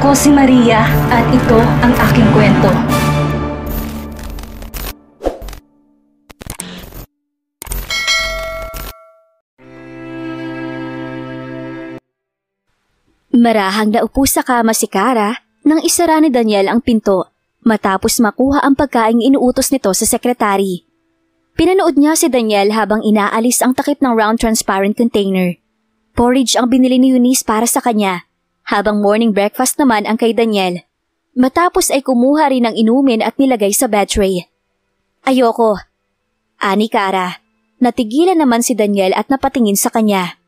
Ako si Maria at ito ang aking kwento. Marahang naupo sa kama si Kara nang isara ni Daniel ang pinto matapos makuha ang pagkaing inuutos nito sa sekretary. Pinanood niya si Daniel habang inaalis ang takip ng round transparent container. Porridge ang binili ni Eunice para sa kanya, habang morning breakfast naman ang kay Daniel. Matapos ay kumuha rin ng inumin at nilagay sa bed tray. Ayoko. Ani Kara. Natigilan naman si Daniel at napatingin sa kanya.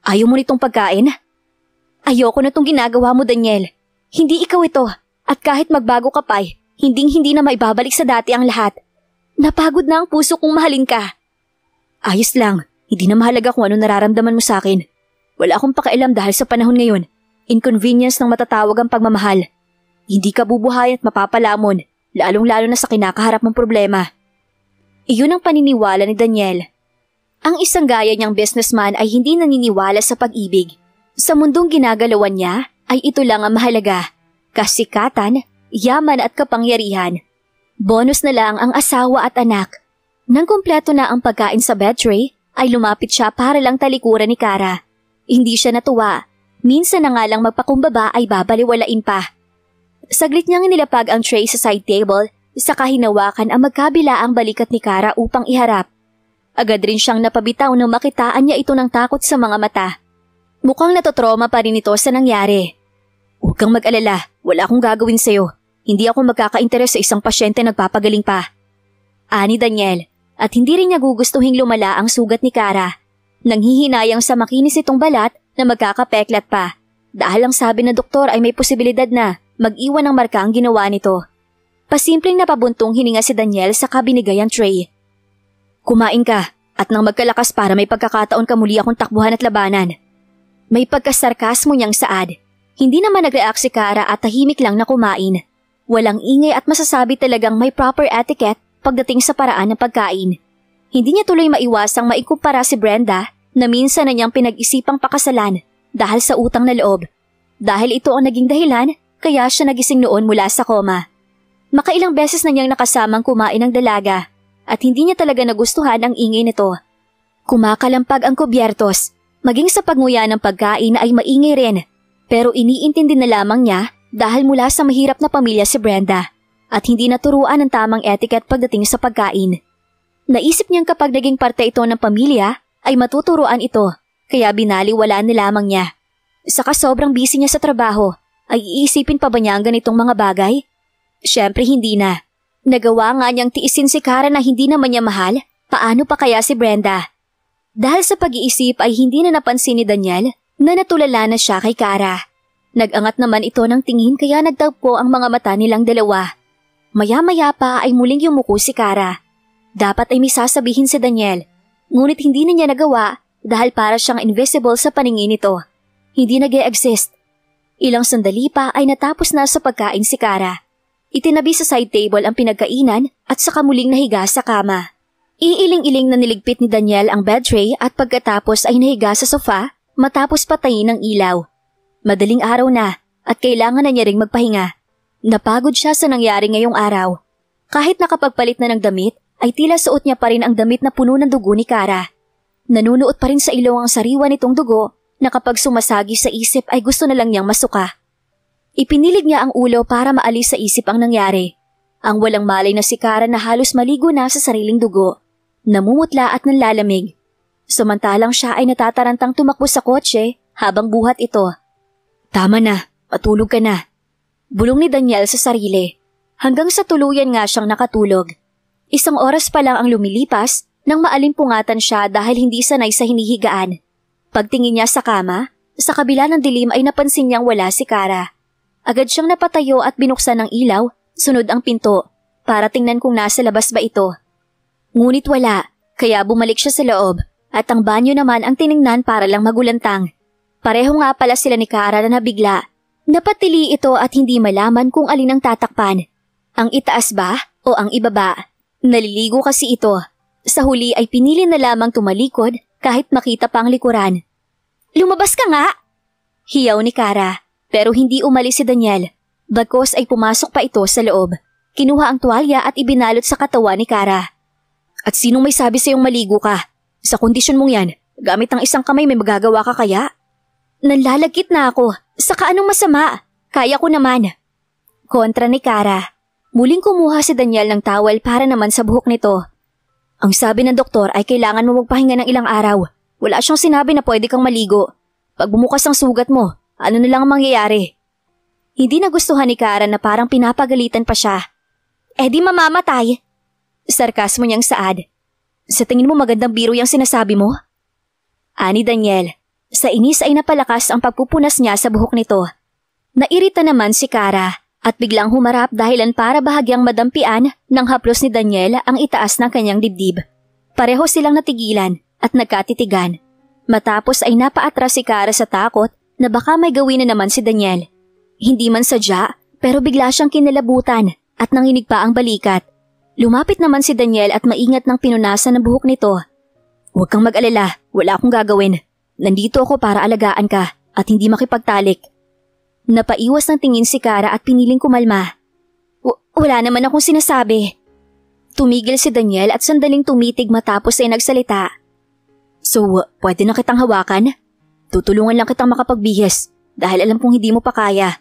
Ayaw mo nitong pagkain? Ayoko na tong ginagawa mo, Daniel. Hindi ikaw ito. At kahit magbago ka pa, hinding-hindi na maibabalik sa dati ang lahat. Napagod na ang puso kong mahalin ka. Ayos lang. Hindi na mahalaga kung ano nararamdaman mo sa akin. Wala akong pakialam dahil sa panahon ngayon. Inconvenience ng matatawag ang pagmamahal. Hindi ka bubuhay at mapapalamon, lalong-lalo na sa kinakaharap mong problema. Iyon ang paniniwala ni Daniel. Ang isang gaya niyang businessman ay hindi naniniwala sa pag-ibig. Sa mundong ginagalawan niya ay ito lang ang mahalaga. Kasikatan, yaman at kapangyarihan. Bonus na lang ang asawa at anak. Nang kumpleto na ang pagkain sa bed tray, ay lumapit siya para lang talikuran ni Kara. Hindi siya natuwa. Minsan na nga lang magpakumbaba ay babaliwalain pa. Saglit niyang nilapag ang tray sa side table, saka hinawakan ang magkabila ang balikat ni Kara upang iharap. Agad rin siyang napabitaw nang makitaan niya ito ng takot sa mga mata. Mukhang natotroma pa rin ito sa nangyari. Huwag kang mag-alala, wala akong gagawin sa'yo. Hindi ako magkaka-interes sa isang pasyente nagpapagaling pa. Ani Daniel, at hindi rin niya gugustuhing lumala ang sugat ni Kara. Nanghihinayang sa makinis itong balat na magkakapeklat pa. Dahil ang sabi ng doktor ay may posibilidad na mag-iwan ng marka ang ginawa nito. Pasimpleng napabuntong hininga si Daniel sa kabinigay ang tray. Kumain ka at nang magkalakas para may pagkakataon ka muli akong takbuhan at labanan. May pagkasarkasmo niyang saad. Hindi naman nag-react si Kara at tahimik lang na kumain. Walang ingay at masasabi talagang may proper etiquette pagdating sa paraan ng pagkain. Hindi niya tuloy maiwasang maikumpara si Brenda na minsan na niyang pinag-isipang pakasalan dahil sa utang na loob. Dahil ito ang naging dahilan, kaya siya nagising noon mula sa koma. Makailang beses na niyang nakasamang kumain ng dalaga at hindi niya talaga nagustuhan ang ingay nito. Kumakalampag ang kubyertos. Maging sa pagnguya ng pagkain ay maingay rin, pero iniintindi na lamang niya dahil mula sa mahirap na pamilya si Brenda at hindi naturuan ng tamang etiquette pagdating sa pagkain. Naisip niyang kapag naging parte ito ng pamilya ay matuturuan ito, kaya binaliwala na lamang niya. Saka sobrang busy niya sa trabaho, ay iisipin pa ba niya ang ganitong mga bagay? Siyempre hindi na. Nagawa nga niyang tiisin si Kara na hindi naman niya mahal, paano pa kaya si Brenda? Dahil sa pag-iisip ay hindi na napansin ni Daniel na natulala na siya kay Kara. Nag-angat naman ito ng tingin kaya nagtagpo ang mga mata nilang dalawa. Maya-maya pa ay muling yumuko si Kara. Dapat ay may sasabihin si Daniel, ngunit hindi na niya nagawa dahil para siyang invisible sa paningin nito. Hindi nag-e-exist. Ilang sandali pa ay natapos na sa pagkain si Kara. Itinabi sa side table ang pinagkainan at saka muling nahiga sa kama. Iiling-iling na niligpit ni Daniel ang bed tray at pagkatapos ay nahiga sa sofa matapos patayin ng ilaw. Madaling araw na at kailangan na niya ring magpahinga. Napagod siya sa nangyari ngayong araw. Kahit nakapagpalit na ng damit, ay tila suot niya pa rin ang damit na puno ng dugo ni Kara. Nanunuot pa rin sa ilong ang sariwa nitong dugo na kapag sumasagi sa isip ay gusto na lang niyang masuka. Ipinilig niya ang ulo para maalis sa isip ang nangyari. Ang walang malay na si Kara na halos maligo na sa sariling dugo. Namumutla at nanlalamig. Samantalang siya ay natatarantang tumakbo sa kotse habang buhat ito. Tama na, matulog ka na. Bulong ni Daniel sa sarili. Hanggang sa tuluyan nga siyang nakatulog. Isang oras pa lang ang lumilipas nang maalimpungatan siya dahil hindi sanay sa hinihigaan. Pagtingin niya sa kama, sa kabila ng dilim ay napansin niyang wala si Kara. Agad siyang napatayo at binuksan ng ilaw, sunod ang pinto, para tingnan kung nasa labas ba ito. Ngunit wala, kaya bumalik siya sa loob at ang banyo naman ang tiningnan para lang magulantang. Pareho nga pala sila ni Kara na nabigla. Napatili ito at hindi malaman kung alin ang tatakpan. Ang itaas ba o ang ibaba? Naliligo kasi ito. Sa huli ay pinili na lamang tumalikod kahit makita pa ang likuran. Lumabas ka nga! Hiyaw ni Kara. Pero hindi umalis si Daniel. Bagkos ay pumasok pa ito sa loob. Kinuha ang tuwalya at ibinalot sa katawan ni Kara. At sinong may sabi sa'yong maligo ka? Sa kondisyon mong yan, gamit ang isang kamay may magagawa ka kaya? Nanlalagkit na ako. Saka anong masama? Kaya ko naman. Kontra ni Kara. Muling kumuha si Daniel ng towel para naman sa buhok nito. Ang sabi ng doktor ay kailangan mo magpahinga ng ilang araw. Wala siyang sinabi na pwede kang maligo. Pag bumukas ang sugat mo, ano na lang ang mangyayari? Hindi nagustuhan ni Kara na parang pinapagalitan pa siya. Eh di mamamatay. Sarkasmo niyang saad. Sa tingin mo magandang biro yung sinasabi mo? Ani Daniel. Sa inis ay napalakas ang pagpupunas niya sa buhok nito. Nairita naman si Kara at biglang humarap dahilan para bahagyang madampian ng haplos ni Daniel ang itaas ng kanyang dibdib. Pareho silang natigilan at nagkatitigan. Matapos ay napaatras si Kara sa takot na baka may gawin na naman si Daniel. Hindi man sadya, pero bigla siyang kinalabutan at nanginig pa ang balikat. Lumapit naman si Daniel at maingat ng pinunasan ng buhok nito. Huwag kang mag-alala, wala akong gagawin. Nandito ako para alagaan ka at hindi makipagtalik. Napaiwas ng tingin si Kara at piniling kumalma. Wala naman akong sinasabi. Tumigil si Daniel at sandaling tumitig matapos ay nagsalita. So, pwede na kitang hawakan? Tutulungan lang kitang makapagbihis dahil alam kong hindi mo pa kaya.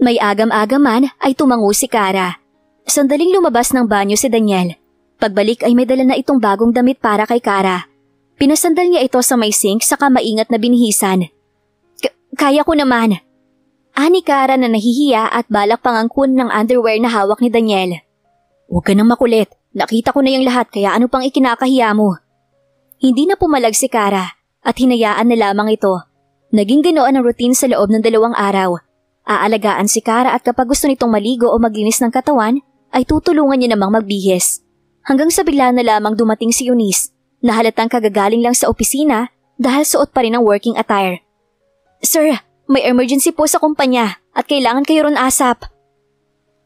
May agam-agaman ay tumango si Kara. Sandaling lumabas ng banyo si Daniel. Pagbalik ay may dala na itong bagong damit para kay Kara. Pinasandal niya ito sa may sink saka maingat na binihisan. Kaya ko naman. Ani Kara na nahihiya at balak pangangkun ng underwear na hawak ni Daniel. Huwag ka nang makulit. Nakita ko na yung lahat kaya ano pang ikinakahiya mo? Hindi na pumalag si Kara at hinayaan na lamang ito. Naging ganoon ang routine sa loob ng 2 araw. Aalagaan si Kara at kapag gusto nitong maligo o maglinis ng katawan, ay tutulungan niya namang magbihis. Hanggang sa bigla na lamang dumating si Eunice na halatang kagagaling lang sa opisina dahil suot pa rin ang working attire. Sir, may emergency po sa kumpanya at kailangan kayo ron asap.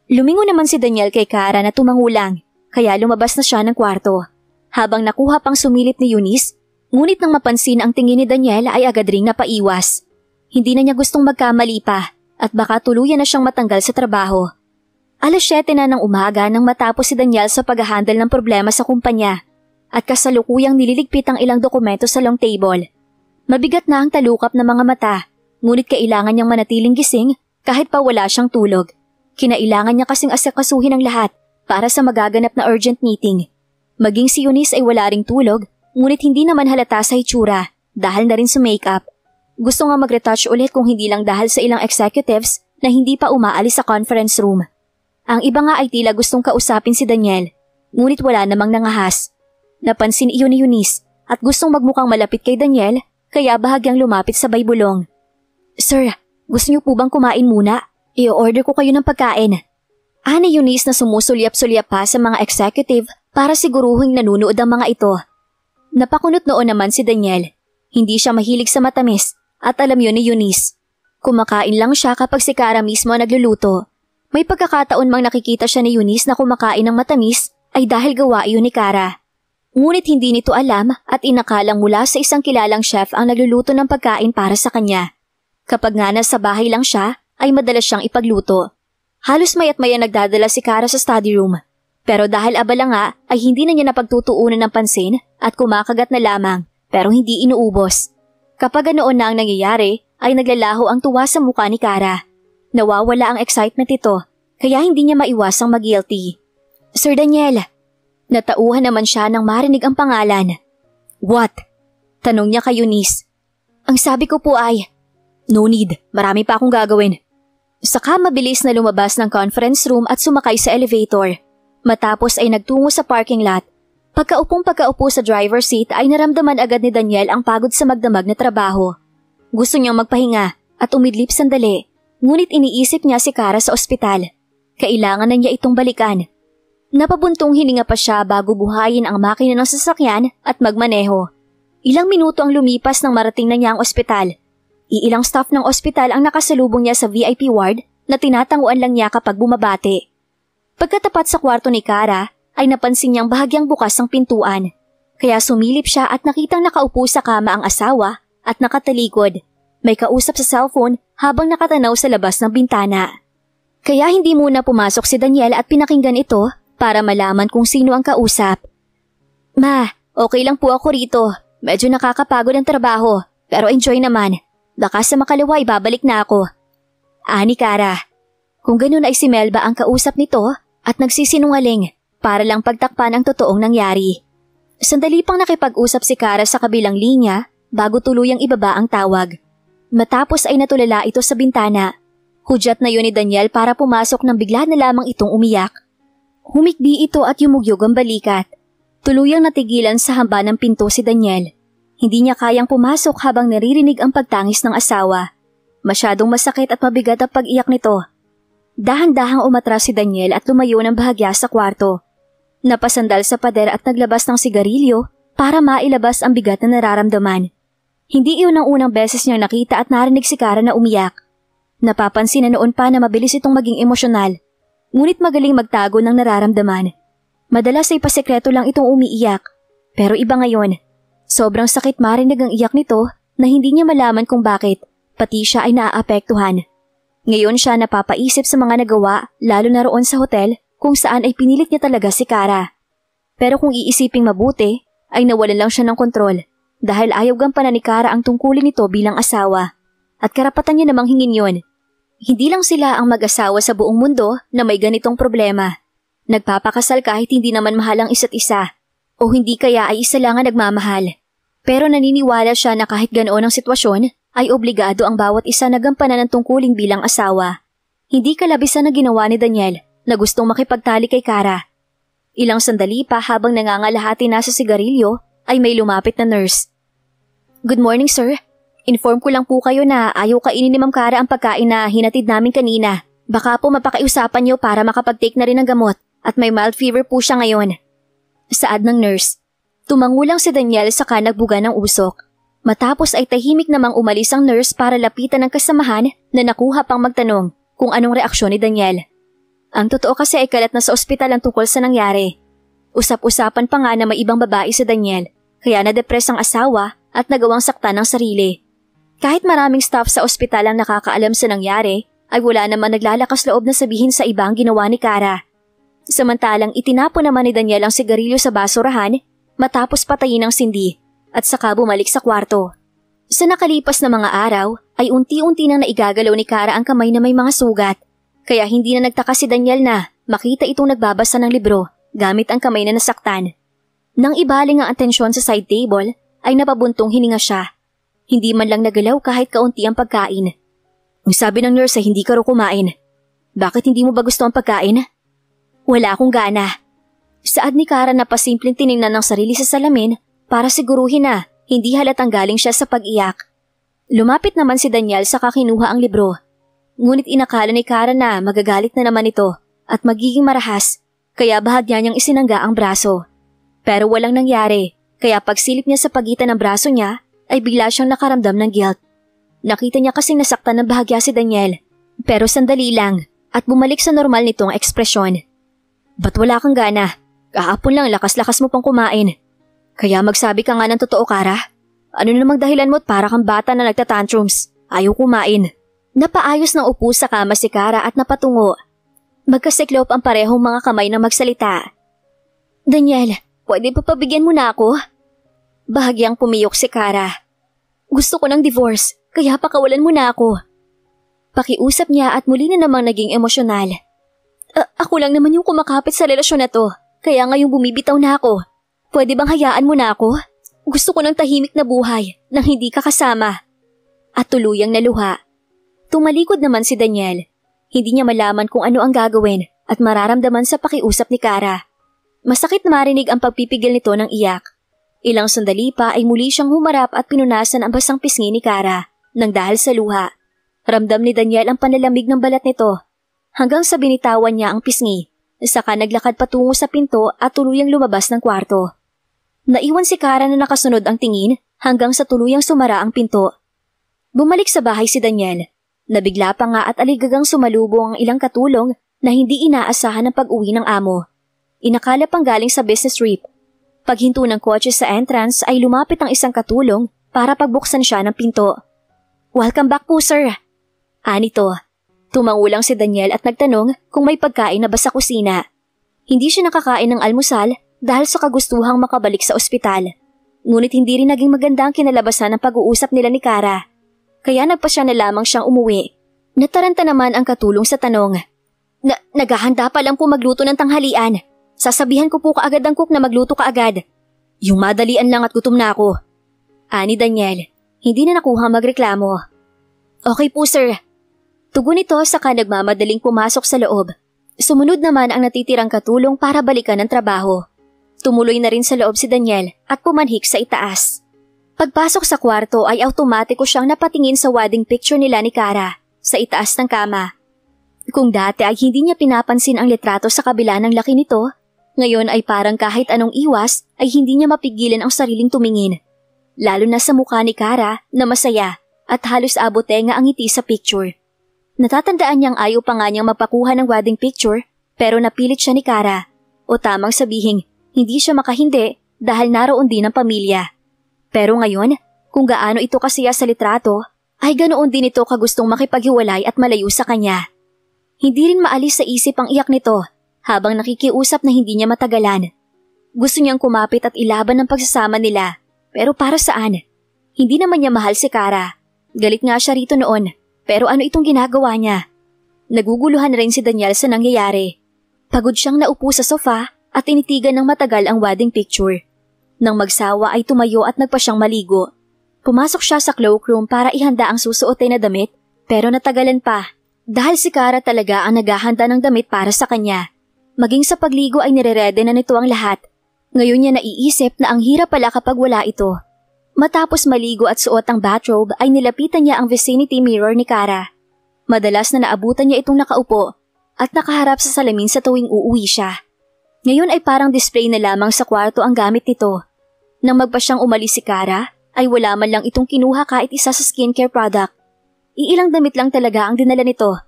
Lumingon naman si Daniel kay Kara na tumangulang kaya lumabas na siya ng kwarto. Habang nakuha pang sumilip ni Eunice, ngunit nang mapansin ang tingin ni Daniel ay agad ring napaiwas. Hindi na niya gustong magkamali pa at baka tuluyan na siyang matanggal sa trabaho. 7:00 na ng umaga nang matapos si Daniel sa pag-handle ng problema sa kumpanya at kasalukuyang nililigpit ang ilang dokumento sa long table. Mabigat na ang talukap ng mga mata, ngunit kailangan niyang manatiling gising kahit pa wala siyang tulog. Kinailangan niya kasing asikasuhin ang lahat para sa magaganap na urgent meeting. Maging si Eunice ay wala ring tulog, ngunit hindi naman halata sa itsura dahil na rin sa makeup. Gusto nga mag-retouch ulit kung hindi lang dahil sa ilang executives na hindi pa umaalis sa conference room. Ang iba nga ay tila gustong kausapin si Daniel, ngunit wala namang nangahas. Napansin iyon ni Eunice at gustong magmukhang malapit kay Daniel kaya bahagyang lumapit sa baybulong. Sir, gusto niyo po bang kumain muna? I-order ko kayo ng pagkain. Ani Eunice na sumusulyap-sulyap pa sa mga executive para siguruhing nanunood ang mga ito. Napakunot noon naman si Daniel. Hindi siya mahilig sa matamis at alam yun ni Eunice. Kumakain lang siya kapag si Kara mismo nagluluto. May pagkakataon mang nakikita siya ni Eunice na kumakain ng matamis ay dahil gawa iyon ni Kara. Ngunit hindi nito alam at inakalang mula sa isang kilalang chef ang nagluluto ng pagkain para sa kanya. Kapag nga nasa bahay lang siya, ay madalas siyang ipagluto. Halos mayat maya nagdadala si Kara sa study room. Pero dahil abala nga ay hindi na niya napagtutuunan ng pansin at kumakagat na lamang pero hindi inuubos. Kapag ganoon na ang nangyayari ay naglalaho ang tuwa sa mukha ni Kara. Nawawala ang excitement ito kaya hindi niya maiwasang mag-guilty. Sir Daniel. Natauhan naman siya nang marinig ang pangalan. What? Tanong niya kay Eunice. Ang sabi ko po ay, no need, marami pa akong gagawin. Saka mabilis na lumabas ng conference room at sumakay sa elevator. Matapos ay nagtungo sa parking lot. Pagkaupo sa driver's seat ay naramdaman agad ni Daniel ang pagod sa magdamag na trabaho. Gusto niyang magpahinga at umidlip sandali, ngunit iniisip niya si Kara sa ospital. Kailangan na niya itong balikan. Napabuntong hininga pa siya bago buhayin ang makina ng sasakyan at magmaneho. Ilang minuto ang lumipas nang marating na niya ang ospital. Iilang staff ng ospital ang nakasalubong niya sa VIP ward na tinatanguan lang niya kapag bumabati. Pagkatapat sa kwarto ni Kara, ay napansin niyang bahagyang bukas ang pintuan. Kaya sumilip siya at nakitang nakaupo sa kama ang asawa at nakatalikod. May kausap sa cellphone habang nakatanaw sa labas ng bintana. Kaya hindi muna pumasok si Daniel at pinakinggan ito para malaman kung sino ang kausap. Ma, okay lang po ako rito. Medyo nakakapagod ang trabaho, pero enjoy naman. Baka sa makalawa babalik na ako. Ani Kara. Kung ganun ay si Melba ang kausap nito at nagsisinungaling para lang pagtakpan ang totoong nangyari. Sandali pang nakipag-usap si Kara sa kabilang linya bago tuluyang ibaba ang tawag. Matapos ay natulala ito sa bintana. Hudyat na yun ni Daniel para pumasok nang bigla na lamang itong umiyak. Humikbi ito at yumugyog ang balikat. Tuluyang natigilan sa hamba ng pinto si Daniel. Hindi niya kayang pumasok habang naririnig ang pagtangis ng asawa. Masyadong masakit at mabigat ang pag-iyak nito. Dahan-dahang umatras si Daniel at lumayo ng bahagya sa kwarto. Napasandal sa pader at naglabas ng sigarilyo para mailabas ang bigat na nararamdaman. Hindi iyon ang unang beses niyang nakita at narinig si Kara na umiyak. Napapansin na noon pa na mabilis itong maging emosyonal. Ngunit magaling magtago ng nararamdaman. Madalas ay pasekreto lang itong umiiyak. Pero iba ngayon. Sobrang sakit marinig ang iyak nito na hindi niya malaman kung bakit, pati siya ay naaapektuhan. Ngayon siya napapaisip sa mga nagawa, lalo na roon sa hotel, kung saan ay pinilit niya talaga si Kara. Pero kung iisiping mabuti, ay nawalan lang siya ng kontrol dahil ayaw gampanan ni Kara ang tungkulin nito bilang asawa. At karapatan niya namang hingin yon. Hindi lang sila ang mag-asawa sa buong mundo na may ganitong problema. Nagpapakasal kahit hindi naman mahal ang isa't isa. O hindi kaya ay isa lang ang nagmamahal. Pero naniniwala siya na kahit ganoon ang sitwasyon, ay obligado ang bawat isa na gampanan ng tungkulin bilang asawa. Hindi kalabisan na ginawa ni Daniel na gustong makipagtali kay Kara. Ilang sandali pa habang nangangalahati na sa sigarilyo ay may lumapit na nurse. Good morning, sir. Inform ko lang po kayo na ayaw kainin ni Ma'am Kara ang pagkain na hinatid namin kanina. Baka po mapakiusapan niyo para makapag-take na rin ng gamot at may mild fever po siya ngayon. Saad ng nurse. Tumangulang si Daniel saka nagbuga ng usok. Matapos ay tahimik namang umalis ang nurse para lapitan ng kasamahan na nakuha pang magtanong kung anong reaksyon ni Daniel. Ang totoo kasi ay kalat na sa ospital ang tungkol sa nangyari. Usap-usapan pa nga na may ibang babae si Daniel, kaya na-depress ang asawa at nagawang saktan ng sarili. Kahit maraming staff sa ospital ang nakakaalam sa nangyari, ay wala naman naglalakas loob na sabihin sa ibang ginawa ni Kara. Samantalang itinapon naman ni Daniel ang sigarilyo sa basurahan matapos patayin ang sindi at saka bumalik sa kwarto. Sa nakalipas na mga araw ay unti-unti nang naigagalaw ni Kara ang kamay na may mga sugat. Kaya hindi na nagtaka si Daniel na makita itong nagbabasa ng libro gamit ang kamay na nasaktan. Nang ibaling ang atensyon sa side table ay napabuntong hininga siya. Hindi man lang nagalaw kahit kaunti ang pagkain. Ang sabi ng nurse ay hindi ka raw kumain. Bakit hindi mo ba gusto ang pagkain? Wala akong gana. Saad ni Kara na pasimpleng tiningnan ng sarili sa salamin para siguruhin na hindi halatang galing siya sa pag-iyak. Lumapit naman si Daniel saka kinuha ang libro. Ngunit inakala ni Kara na magagalit na naman ito at magiging marahas, kaya bahagya niyang isinangga ang braso. Pero walang nangyari, kaya pagsilip niya sa pagitan ng braso niya, ay bigla siyang nakaramdam ng guilt. Nakita niya kasing nasaktan ng bahagya si Daniel, pero sandali lang at bumalik sa normal nitong ekspresyon. Ba't wala kang gana? Kahapon lang lakas-lakas mo pang kumain. Kaya magsabi ka nga ng totoo, Kara. Ano namang dahilan mo't para kang bata na nagtatantrums? Ayaw kumain. Napaayos ng upo sa kama si Kara at napatungo. Magkasiklop ang parehong mga kamay na magsalita. Daniel, pwede pa pabigyan mo na ako? Bahagyang pumiyok si Kara. Gusto ko ng divorce, kaya pakawalan mo na ako. Pakiusap niya at muli na namang naging emosyonal. Ako lang naman yung kumakapit sa relasyon na to, kaya ngayong bumibitaw na ako. Pwede bang hayaan mo na ako? Gusto ko ng tahimik na buhay nang hindi ka kasama. At tuluyang naluha. Tumalikod naman si Daniel. Hindi niya malaman kung ano ang gagawin at mararamdaman sa pakiusap ni Kara. Masakit na marinig ang pagpipigil nito ng iyak. Ilang sandali pa ay muli siyang humarap at pinunasan ang basang pisngi ni Kara nang dahil sa luha. Ramdam ni Daniel ang panlalamig ng balat nito hanggang sa binitawan niya ang pisngi. Saka naglakad patungo sa pinto at tuluyang lumabas ng kwarto. Naiwan si Kara na nakasunod ang tingin hanggang sa tuluyang sumara ang pinto. Bumalik sa bahay si Daniel. Nabigla pa nga at aligagang sumalubong ang ilang katulong na hindi inaasahan ng pag-uwi ng amo. Inakala pang galing sa business trip. Paghinto ng kotse sa entrance ay lumapit ang isang katulong para pagbuksan siya ng pinto. Welcome back po, sir. Anito, tumangulang si Daniel at nagtanong kung may pagkain na ba sa kusina. Hindi siya nakakain ng almusal dahil sa kagustuhang makabalik sa ospital. Ngunit hindi rin naging maganda ang kinalabasan ng pag-uusap nila ni Kara. Kaya nagpasya na lamang siyang umuwi. Nataranta naman ang katulong sa tanong. Naghahanda pa lang po magluto ng tanghalian. Sasabihan ko po kaagad ang cook na magluto kaagad. Yung madalian lang at gutom na ako. Ani Daniel, hindi na nakuha magreklamo. Okay po, sir. Tugon nito saka nagmamadaling pumasok sa loob. Sumunod naman ang natitirang katulong para balikan ang trabaho. Tumuloy na rin sa loob si Daniel at pumanhik sa itaas. Pagpasok sa kwarto ay automatiko siyang napatingin sa wedding picture nila ni Kara sa itaas ng kama. Kung dati ay hindi niya pinapansin ang litrato sa kabila ng laki nito, ngayon ay parang kahit anong iwas ay hindi niya mapigilan ang sariling tumingin. Lalo na sa mukha ni Kara na masaya at halos abotenga ang ngiti sa picture. Natatandaan niyang ayaw pa nga niyang mapakuha ng wedding picture pero napilit siya ni Kara o tamang sabihing hindi siya makahindi dahil naroon din ang pamilya. Pero ngayon, kung gaano ito kasiya sa litrato, ay ganoon din ito kagustong makipaghiwalay at malayo sa kanya. Hindi rin maalis sa isip ang iyak nito habang nakikiusap na hindi niya matagalan. Gusto niyang kumapit at ilaban ang pagsasama nila. Pero para saan? Hindi naman niya mahal si Kara. Galit nga siya rito noon. Pero ano itong ginagawa niya? Naguguluhan na rin si Daniel sa nangyayari. Pagod siyang naupo sa sofa at tinitigan ng matagal ang wedding picture. Nang magsawa ay tumayo at nagpa siyang maligo. Pumasok siya sa cloakroom para ihanda ang susuotin na damit pero natagalan pa. Dahil si Kara talaga ang naghahanda ng damit para sa kanya. Maging sa pagligo ay nirerede na nito ang lahat. Ngayon niya naiisip na ang hirap pala kapag wala ito. Matapos maligo at suot ang bathrobe ay nilapitan niya ang vicinity mirror ni Kara. Madalas na naabutan niya itong nakaupo at nakaharap sa salamin sa tuwing uuwi siya. Ngayon ay parang display na lamang sa kwarto ang gamit nito. Nang magpa siyang umalis si Kara, ay wala man lang itong kinuha kahit isa sa skincare product. Iilang damit lang talaga ang dinala nito.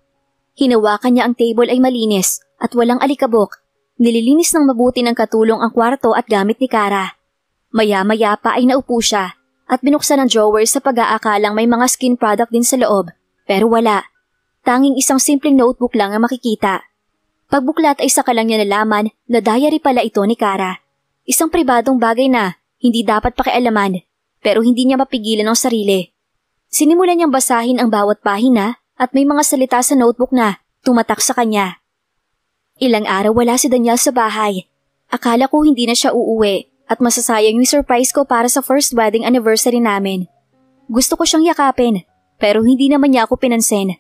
Hinawakan niya ang table ay malinis at walang alikabok. Nililinis ng mabuti ng katulong ang kwarto at gamit ni Kara. Maya-maya pa ay naupo siya at binuksan ang drawer sa pag-aakalang may mga skin product din sa loob. Pero wala. Tanging isang simpleng notebook lang ang makikita. Pagbuklat ay saka lang niya nalaman na diary pala ito ni Kara. Isang pribadong bagay na hindi dapat pakialaman pero hindi niya mapigilan ang sarili. Sinimulan niyang basahin ang bawat pahina at may mga salita sa notebook na tumatak sa kanya. Ilang araw wala si Daniel sa bahay. Akala ko hindi na siya uuwi at masasayang yung surprise ko para sa first wedding anniversary namin. Gusto ko siyang yakapin pero hindi naman niya ako pinansin.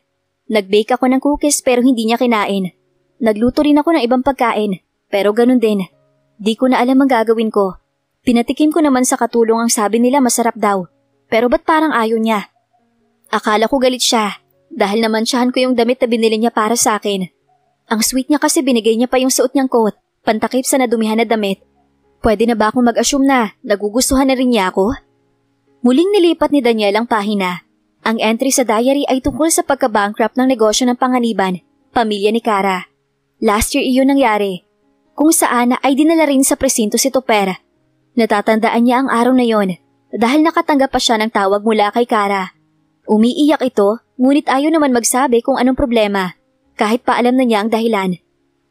Nag-bake ako ng cookies pero hindi niya kinain. Nagluto rin ako ng ibang pagkain pero ganun din. Di ko na alam ang gagawin ko. Pinatikim ko naman sa katulong ang sabi nila masarap daw pero ba't parang ayaw niya? Akala ko galit siya dahil namansyahan ko yung damit na binili niya para sa akin. Ang sweet niya kasi binigay niya pa yung suot niyang coat, pantakip sa nadumihan na damit. Pwede na ba akong mag-assume na nagugustuhan na rin niya ako? Muling nilipat ni Daniel ang pahina. Ang entry sa diary ay tungkol sa pagka-bankrupt ng negosyo ng panganiban, pamilya ni Kara. Last year iyon nangyari, kung saan ay dinala rin sa presinto si Topper. Natatandaan niya ang araw na yon dahil nakatanggap pa siya ng tawag mula kay Kara. Umiiyak ito, ngunit ayaw naman magsabi kung anong problema. Kahit pa alam na niya ang dahilan.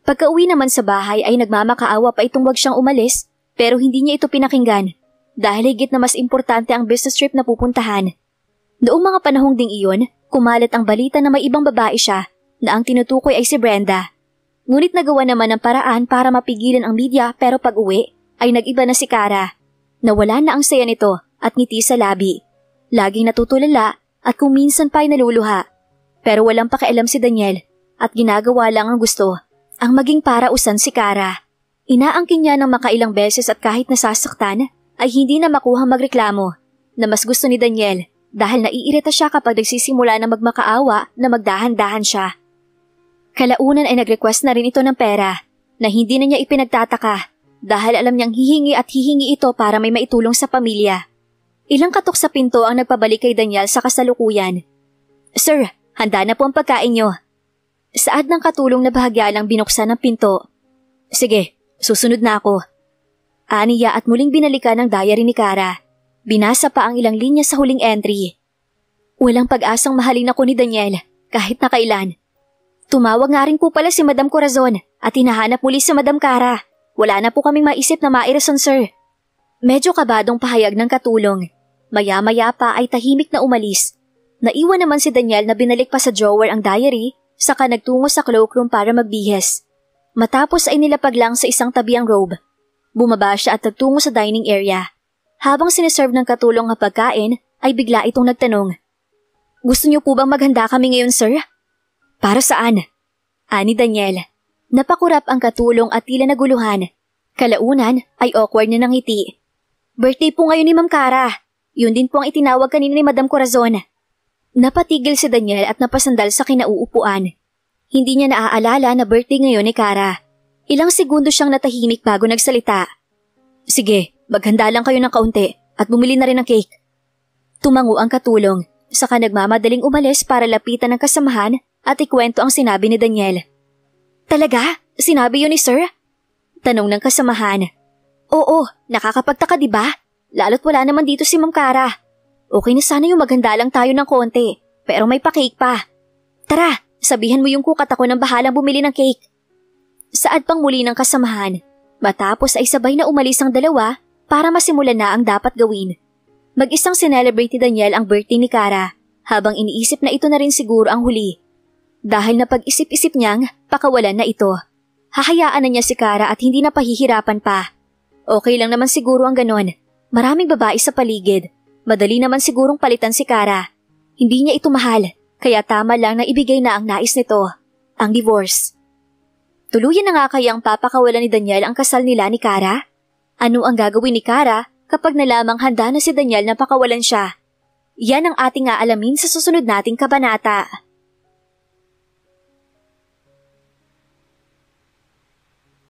Pagka-uwi naman sa bahay ay nagmamakaawa pa itong wag siyang umalis pero hindi niya ito pinakinggan dahil higit na mas importante ang business trip na pupuntahan. Noong mga panahong ding iyon, kumalat ang balita na may ibang babae siya na ang tinutukoy ay si Brenda. Ngunit nagawa naman ng paraan para mapigilan ang media pero pag-uwi ay nag-iba na si Kara. Nawala na ang saya nito at ngiti sa labi. Laging natutulala at kung minsan pa ay naluluha. Pero walang pakialam si Daniel. At ginagawa lang ang gusto, ang maging parausan si Kara. Inaangkin niya ng makailang beses at kahit nasasaktan, ay hindi na makuha magreklamo na mas gusto ni Daniel dahil naiirita siya kapag nagsisimula na magmakaawa na magdahan-dahan siya. Kalaunan ay nag-request na rin ito ng pera na hindi na niya ipinagtataka dahil alam niyang hihingi ito para may maitulong sa pamilya. Ilang katok sa pinto ang nagpabalik kay Daniel sa kasalukuyan. Sir, handa na po ang pagkain niyo. Saad ng katulong na bahagya lang binuksan ang pinto. Sige, susunod na ako. Aniya at muling binalikan ang diary ni Kara. Binasa pa ang ilang linya sa huling entry. Walang pag-asang mahalin ako ni Daniel kahit na kailan. Tumawag nga rin po pala si Madam Corazon at hinahanap muli si Madam Cara. Wala na po kaming maisip na mairason, sir. Medyo kabadong pahayag ng katulong. Maya-maya pa ay tahimik na umalis. Naiwan naman si Daniel na binalik pa sa drawer ang diary, saka nagtungo sa cloakroom para magbihes. Matapos ay nilapag lang sa isang tabi ang robe. Bumaba siya at nagtungo sa dining area. Habang siniserve ng katulong ang pagkain, ay bigla itong nagtanong. Gusto niyo po bang maghanda kami ngayon, sir? Para saan? Ani Daniel. Napakurap ang katulong at tila naguluhan. Kalaunan ay awkward na nangiti. Birthday po ngayon ni Ma'am Cara. Yun din po ang itinawag kanina ni Madam Corazon. Napatigil si Daniel at napasandal sa kinauupuan. Hindi niya naaalala na birthday ngayon ni Cara. Ilang segundo siyang natahimik bago nagsalita. Sige, maghanda lang kayo ng kaunti at bumili na rin ng cake. Tumango ang katulong, saka nagmamadaling umalis para lapitan ng kasamahan at ikwento ang sinabi ni Daniel. Talaga? Sinabi yun ni sir? Tanong ng kasamahan. Oo, nakakapagtaka diba? Lalo't wala naman dito si Ma'am Cara. Okay na sana yung maghanda lang tayo ng konti, pero may pa-cake pa. Tara, sabihan mo yung kukat ako ng bahalang bumili ng cake. Saad pang muli ng kasamahan. Matapos ay sabay na umalis ang dalawa para masimulan na ang dapat gawin. Mag-isang sinelebrate ni Daniel ang birthday ni Cara, habang iniisip na ito na rin siguro ang huli. Dahil na pag-isip-isip niyang pakawalan na ito. Hahayaan na niya si Cara at hindi na pahihirapan pa. Okay lang naman siguro ang ganon. Maraming babae sa paligid. Madali naman sigurong palitan si Cara. Hindi niya ito mahal, kaya tama lang na ibigay na ang nais nito, ang divorce. Tuluyan na nga kayang papakawalan ni Daniel ang kasal nila ni Cara? Ano ang gagawin ni Cara kapag nalamang handa na si Daniel na pakawalan siya? Yan ang ating aalamin sa susunod nating kabanata.